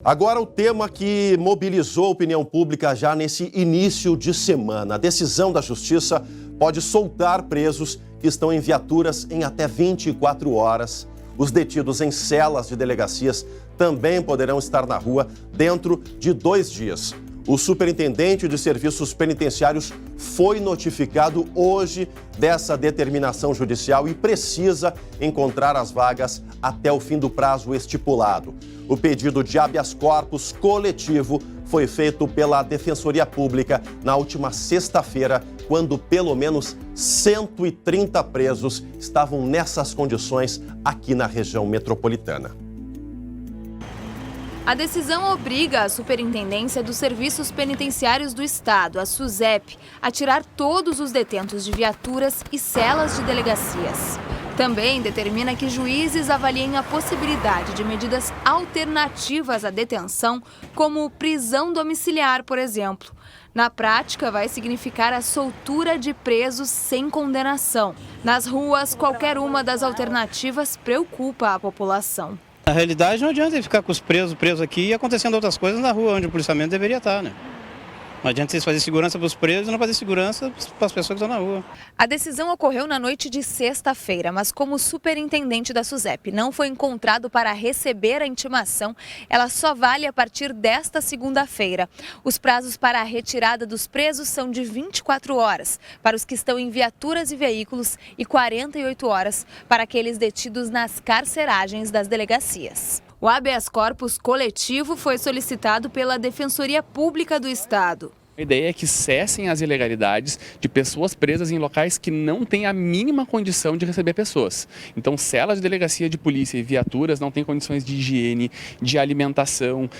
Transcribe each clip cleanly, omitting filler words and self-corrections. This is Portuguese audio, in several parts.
Agora o tema que mobilizou a opinião pública já nesse início de semana. A decisão da Justiça pode soltar presos que estão em viaturas em até 24 horas. Os detidos em celas de delegacias também poderão estar na rua dentro de 2 dias. O superintendente de serviços penitenciários foi notificado hoje dessa determinação judicial e precisa encontrar as vagas até o fim do prazo estipulado. O pedido de habeas corpus coletivo foi feito pela Defensoria Pública na última sexta-feira, quando pelo menos 130 presos estavam nessas condições aqui na região metropolitana. A decisão obriga a Superintendência dos Serviços Penitenciários do Estado, a SUSEP, a tirar todos os detentos de viaturas e celas de delegacias. Também determina que juízes avaliem a possibilidade de medidas alternativas à detenção, como prisão domiciliar, por exemplo. Na prática, vai significar a soltura de presos sem condenação. Nas ruas, qualquer uma das alternativas preocupa a população. Na realidade, não adianta ele ficar com os presos aqui e acontecendo outras coisas na rua, onde o policiamento deveria estar, né? Não adianta vocês fazerem segurança para os presos e não fazer segurança para as pessoas que estão na rua. A decisão ocorreu na noite de sexta-feira, mas como o superintendente da SUSEP não foi encontrado para receber a intimação, ela só vale a partir desta segunda-feira. Os prazos para a retirada dos presos são de 24 horas para os que estão em viaturas e veículos e 48 horas para aqueles detidos nas carceragens das delegacias. O habeas corpus coletivo foi solicitado pela Defensoria Pública do Estado. A ideia é que cessem as ilegalidades de pessoas presas em locais que não têm a mínima condição de receber pessoas. Então, celas de delegacia de polícia e viaturas não têm condições de higiene, de alimentação,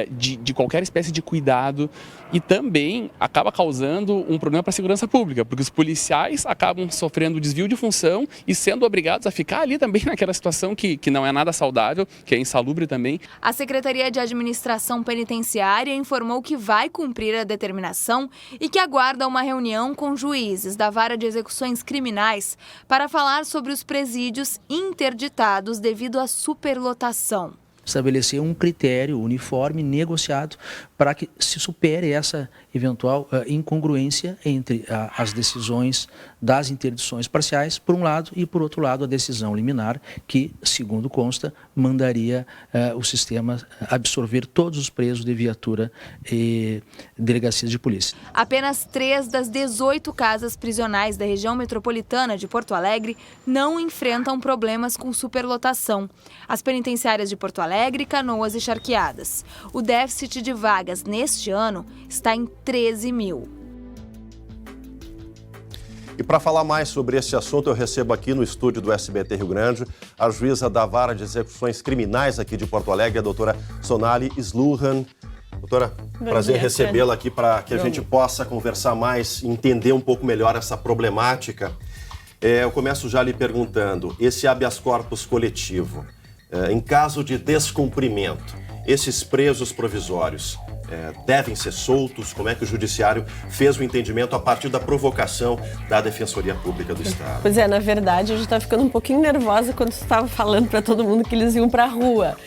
de qualquer espécie de cuidado. E também acaba causando um problema para a segurança pública, porque os policiais acabam sofrendo desvio de função e sendo obrigados a ficar ali também naquela situação que não é nada saudável, que é insalubre também. A Secretaria de Administração Penitenciária informou que vai cumprir a determinação e que aguarda uma reunião com juízes da Vara de Execuções Criminais para falar sobre os presídios interditados devido à superlotação. Estabelecer um critério uniforme negociado para que se supere essa eventual incongruência entre as decisões das interdições parciais, por um lado, e por outro lado a decisão liminar, que, segundo consta, mandaria o sistema absorver todos os presos de viatura e delegacias de polícia. Apenas 3 das 18 casas prisionais da região metropolitana de Porto Alegre não enfrentam problemas com superlotação. As penitenciárias de Porto Alegre, Canoas e Charqueadas. O déficit de vagas neste ano está em 13 mil. E para falar mais sobre esse assunto, eu recebo aqui no estúdio do SBT Rio Grande a juíza da Vara de Execuções Criminais aqui de Porto Alegre, a doutora Sonali Sluhan. Doutora, prazer recebê-la aqui para que a gente possa conversar mais e entender um pouco melhor essa problemática. Eu começo já lhe perguntando, esse habeas corpus coletivo, em caso de descumprimento, esses presos provisórios devem ser soltos? Como é que o Judiciário fez o entendimento a partir da provocação da Defensoria Pública do Estado? Pois é, na verdade, eu já estava ficando um pouquinho nervosa quando você estava falando para todo mundo que eles iam para a rua.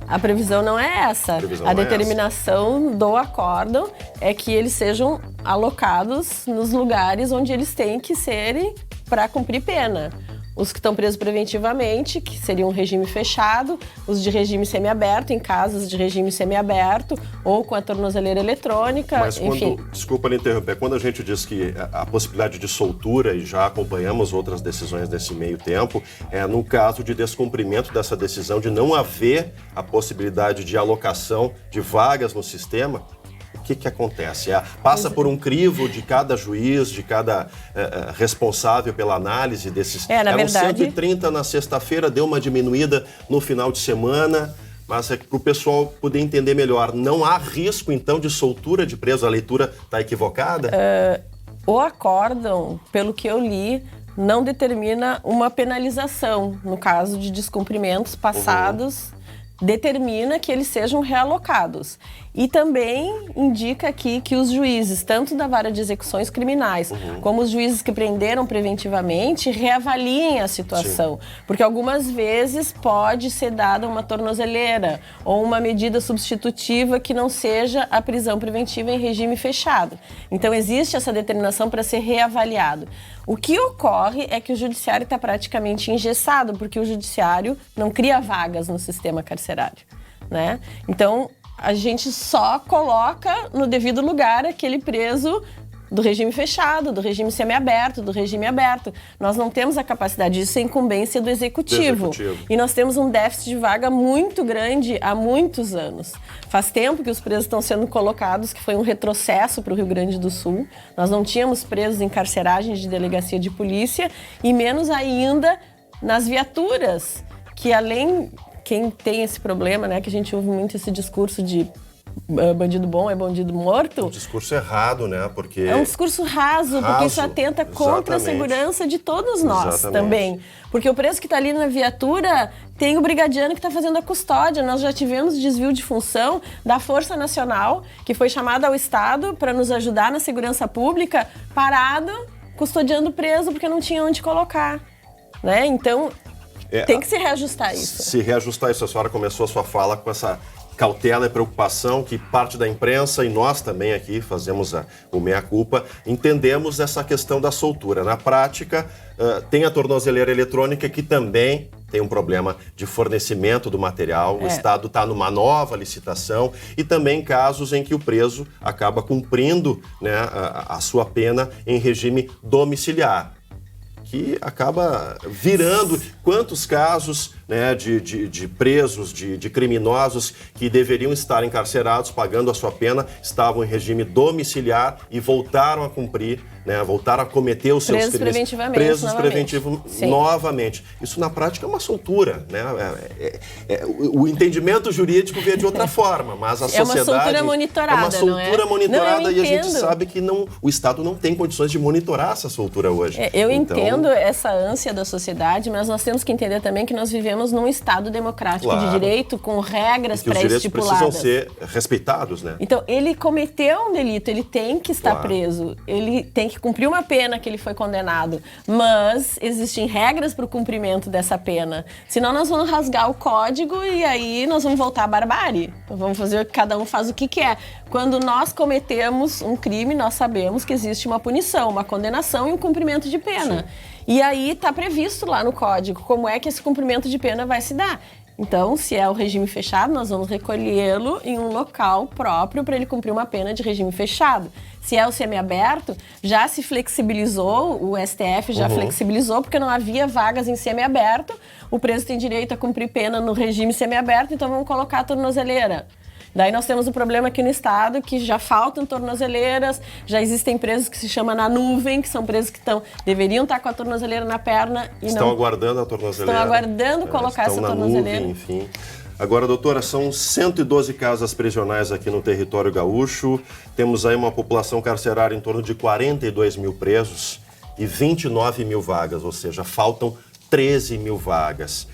A previsão não é essa. A determinação do acórdão é que eles sejam alocados nos lugares onde eles têm que serem para cumprir pena. Os que estão presos preventivamente, que seria um regime fechado, os de regime semiaberto, em casas de regime semiaberto, ou com a tornozeleira eletrônica, mas enfim. Desculpa lhe interromper, quando a gente diz que a possibilidade de soltura, e já acompanhamos outras decisões desse meio tempo, é no caso de descumprimento dessa decisão de não haver a possibilidade de alocação de vagas no sistema, o que acontece? Passa por um crivo de cada juiz, de cada responsável pela análise desses... Na verdade... 130 na sexta-feira, deu uma diminuída no final de semana, mas é para o pessoal poder entender melhor. Não há risco, então, de soltura de preso? A leitura está equivocada? O acórdão, pelo que eu li, não determina uma penalização no caso de descumprimentos passados determina que eles sejam realocados. E também indica aqui que os juízes, tanto da vara de execuções criminais, como os juízes que prenderam preventivamente, reavaliem a situação. Sim. Porque algumas vezes pode ser dada uma tornozeleira ou uma medida substitutiva que não seja a prisão preventiva em regime fechado. Então existe essa determinação para ser reavaliado. O que ocorre é que o judiciário está praticamente engessado, porque o judiciário não cria vagas no sistema carcerário, né? Então, a gente só coloca no devido lugar aquele preso do regime fechado, do regime semiaberto, do regime aberto. Nós não temos a capacidade, isso é incumbência do executivo. E nós temos um déficit de vaga muito grande há muitos anos. Faz tempo que os presos estão sendo colocados, que foi um retrocesso para o Rio Grande do Sul. Nós não tínhamos presos em carceragens de delegacia de polícia e menos ainda nas viaturas, que além... Quem tem esse problema, né, que a gente ouve muito esse discurso de bandido bom é bandido morto. Um discurso errado, né? Porque é um discurso raso, porque isso atenta contra a segurança de todos nós também. Porque o preso que está ali na viatura tem o brigadiano que está fazendo a custódia. Nós já tivemos desvio de função da Força Nacional, que foi chamada ao Estado para nos ajudar na segurança pública, parado, custodiando o preso porque não tinha onde colocar, né? Então... tem que se reajustar isso. Se reajustar isso. A senhora começou a sua fala com essa cautela e preocupação que parte da imprensa e nós também aqui fazemos o meia-culpa, entendemos essa questão da soltura. Na prática, tem a tornozeleira eletrônica que também tem um problema de fornecimento do material. O Estado está numa nova licitação e também casos em que o preso acaba cumprindo, né, a sua pena em regime domiciliar, que acaba virando quantos casos, né, de presos, de criminosos que deveriam estar encarcerados, pagando a sua pena, estavam em regime domiciliar e voltaram a cumprir, né, voltaram a cometer os seus crimes. Presos preventivos novamente. Isso na prática é uma soltura, né? O entendimento jurídico vê de outra forma, mas a sociedade... É uma soltura monitorada, é uma soltura monitorada não, e a gente sabe que o Estado não tem condições de monitorar essa soltura hoje. Eu entendo essa ânsia da sociedade, mas nós temos que entender também que nós vivemos num Estado democrático de direito, com regras pré-estipuladas. Os direitos precisam ser respeitados, né? Então, ele cometeu um delito, ele tem que estar preso, ele tem que cumprir uma pena que ele foi condenado, mas existem regras para o cumprimento dessa pena. Senão nós vamos rasgar o código e aí nós vamos voltar à barbárie. Vamos fazer, cada um faz o que quer. Quando nós cometemos um crime, nós sabemos que existe uma punição, uma condenação e um cumprimento de pena. Sim. E aí está previsto lá no código como é que esse cumprimento de pena vai se dar. Então, se é o regime fechado, nós vamos recolhê-lo em um local próprio para ele cumprir uma pena de regime fechado. Se é o semiaberto, já se flexibilizou, o STF já flexibilizou, porque não havia vagas em semiaberto. O preso tem direito a cumprir pena no regime semiaberto, então vamos colocar a tornozeleira. Daí nós temos o problema aqui no Estado, que já faltam tornozeleiras, já existem presos que se chamam na nuvem, que são presos que deveriam estar com a tornozeleira na perna e estão aguardando a tornozeleira. Estão aguardando colocar essa tornozeleira. Nuvem, enfim. Agora, doutora, são 112 casas prisionais aqui no território gaúcho. Temos aí uma população carcerária em torno de 42 mil presos e 29 mil vagas, ou seja, faltam 13 mil vagas.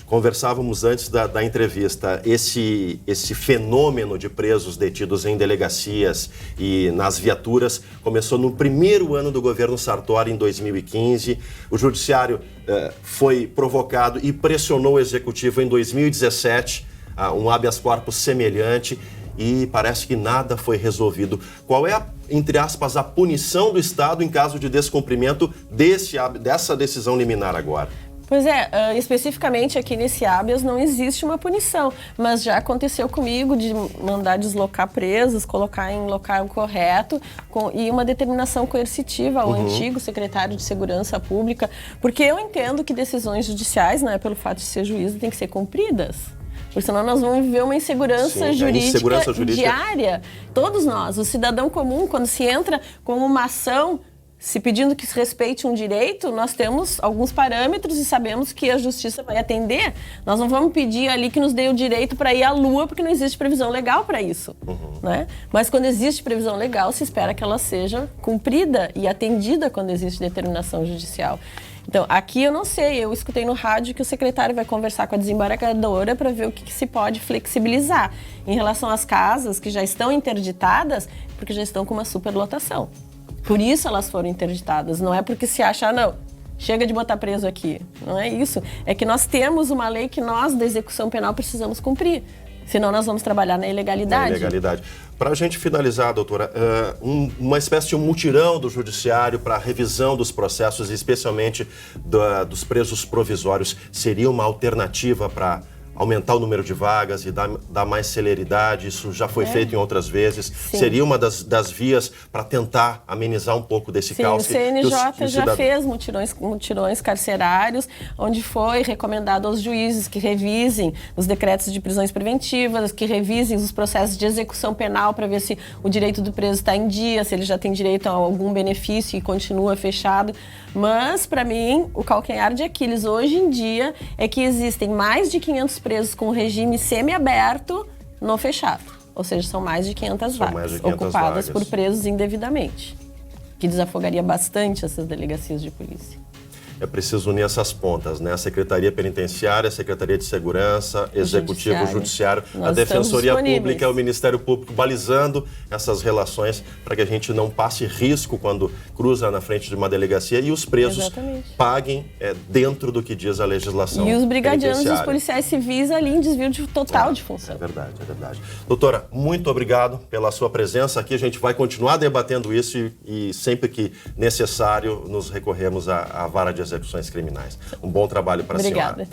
Conversávamos antes da entrevista, esse fenômeno de presos detidos em delegacias e nas viaturas começou no primeiro ano do governo Sartori, em 2015. O judiciário foi provocado e pressionou o executivo em 2017, um habeas corpus semelhante, e parece que nada foi resolvido. Qual é, entre aspas, a punição do Estado em caso de descumprimento dessa decisão liminar agora? Pois é, especificamente aqui nesse habeas não existe uma punição, mas já aconteceu comigo de mandar deslocar presos, colocar em local correto e uma determinação coercitiva ao antigo secretário de Segurança Pública, porque eu entendo que decisões judiciais, né, pelo fato de ser juízo, têm que ser cumpridas. Porque senão nós vamos viver uma insegurança jurídica diária. Todos nós, o cidadão comum, quando se entra com uma ação se pedindo que se respeite um direito, nós temos alguns parâmetros e sabemos que a justiça vai atender. Nós não vamos pedir ali que nos dê o direito para ir à Lua, porque não existe previsão legal para isso. Né? Mas quando existe previsão legal, se espera que ela seja cumprida e atendida quando existe determinação judicial. Então, aqui eu não sei, eu escutei no rádio que o secretário vai conversar com a desembargadora para ver o que se pode flexibilizar. Em relação às casas que já estão interditadas, porque já estão com uma superlotação. Por isso elas foram interditadas, não é porque se acha, não, chega de botar preso aqui. Não é isso. É que nós temos uma lei que nós, da execução penal, precisamos cumprir. Senão nós vamos trabalhar na ilegalidade. Na ilegalidade. Para a gente finalizar, doutora, uma espécie de um mutirão do judiciário para a revisão dos processos, especialmente dos presos provisórios, seria uma alternativa para aumentar o número de vagas e dar mais celeridade? Isso já foi feito em outras vezes. Sim. Seria uma das vias para tentar amenizar um pouco desse caos. Sim, o CNJ já fez mutirões carcerários, onde foi recomendado aos juízes que revisem os decretos de prisões preventivas, que revisem os processos de execução penal para ver se o direito do preso está em dia, se ele já tem direito a algum benefício e continua fechado. Mas, para mim, o calcanhar de Aquiles hoje em dia é que existem mais de 500 presos com regime semiaberto no fechado. Ou seja, são mais de 500 vagas ocupadas por presos indevidamente, que desafogaria bastante essas delegacias de polícia. É preciso unir essas pontas, né? A Secretaria Penitenciária, a Secretaria de Segurança, Executivo, Judiciário, a Defensoria Pública e o Ministério Público balizando essas relações para que a gente não passe risco quando cruza na frente de uma delegacia e os presos paguem dentro do que diz a legislação. E os brigadianos e os policiais civis ali em desvio total de função. É verdade, é verdade. Doutora, muito obrigado pela sua presença aqui. A gente vai continuar debatendo isso e sempre que necessário nos recorremos à vara de execuções criminais. Um bom trabalho para a senhora. Obrigada.